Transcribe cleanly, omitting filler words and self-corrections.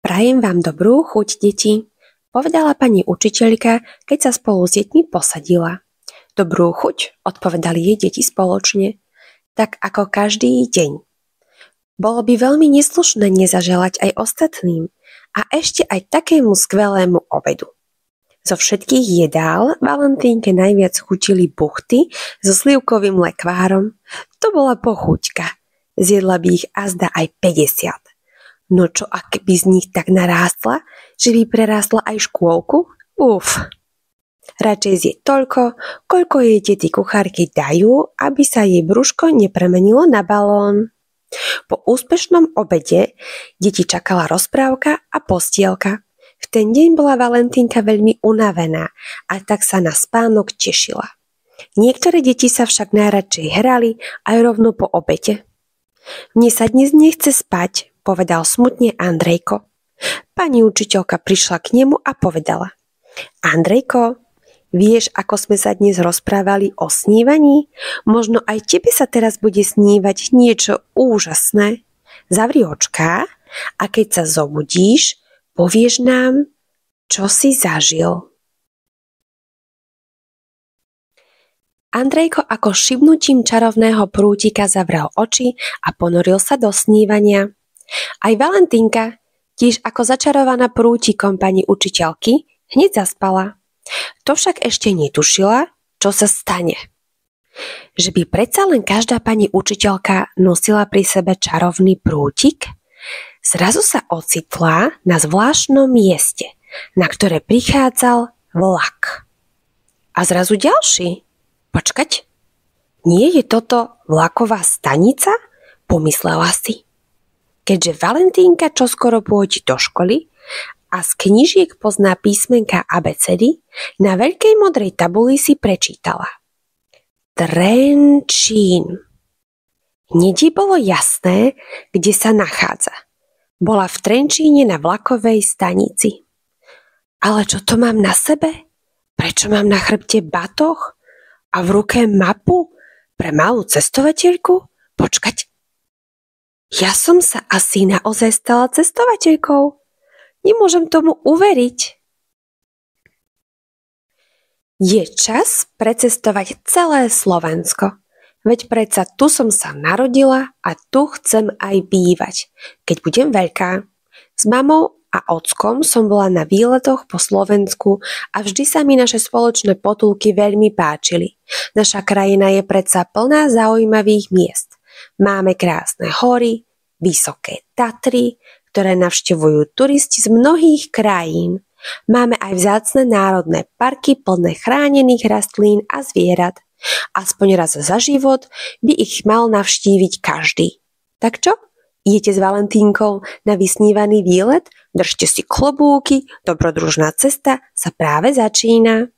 Prajem vám dobrú chuť, deti, povedala pani učiteľka, keď sa spolu s deťmi posadila. Dobrú chuť, odpovedali jej deti spoločne, tak ako každý deň. Bolo by veľmi neslušné nezaželať aj ostatným a ešte aj takému skvelému obedu. Zo všetkých jedál Valentínke najviac chutili buchty so slivkovým lekvárom. To bola pochuťka. Zjedla by ich azda aj 50. No čo ak by z nich tak narástla, že by prerástla aj škôlku? Radšej zje toľko, koľko jej deti kuchárky dajú, aby sa jej brúško nepremenilo na balón. Po úspešnom obede deti čakala rozprávka a postielka. V ten deň bola Valentínka veľmi unavená a tak sa na spánok tešila. Niektoré deti sa však najradšej hrali aj rovno po obede. Mne sa dnes nechce spať, povedal smutne Andrejko. Pani učiteľka prišla k nemu a povedala: Andrejko, vieš, ako sme sa dnes rozprávali o snívaní? Možno aj tebe sa teraz bude snívať niečo úžasné. Zavri očká a keď sa zobudíš, povieš nám, čo si zažil. Andrejko ako šibnutím čarovného prútika zavrel oči a ponoril sa do snívania. Aj Valentínka, tiež ako začarovaná prútikom pani učiteľky, hneď zaspala. To však ešte netušila, čo sa stane. Že by predsa len každá pani učiteľka nosila pri sebe čarovný prútik? Zrazu sa ocitla na zvláštnom mieste, na ktoré prichádzal vlak. A zrazu ďalší. Počkať, nie je toto vlaková stanica? Pomyslela si. Keďže Valentínka čoskoro pôjde do školy a z knižiek pozná písmenka abecedy, na veľkej modrej tabuli si prečítala: Trenčín. Hneď jej bolo jasné, kde sa nachádza. Bola v Trenčíne na vlakovej stanici. Ale čo to mám na sebe? Prečo mám na chrbte batoh a v ruke mapu pre malú cestovateľku? Počkať. Ja som sa asi naozaj stala cestovateľkou. Nemôžem tomu uveriť. Je čas precestovať celé Slovensko. Veď predsa tu som sa narodila a tu chcem aj bývať, keď budem veľká. S mamou a ockom som bola na výletoch po Slovensku a vždy sa mi naše spoločné potulky veľmi páčili. Naša krajina je predsa plná zaujímavých miest. Máme krásne hory, vysoké Tatry, ktoré navštevujú turisti z mnohých krajín. Máme aj vzácne národné parky plné chránených rastlín a zvierat. Aspoň raz za život by ich mal navštíviť každý. Tak čo? Idete s Valentínkou na vysnívaný výlet? Držte si klobúky, dobrodružná cesta sa práve začína.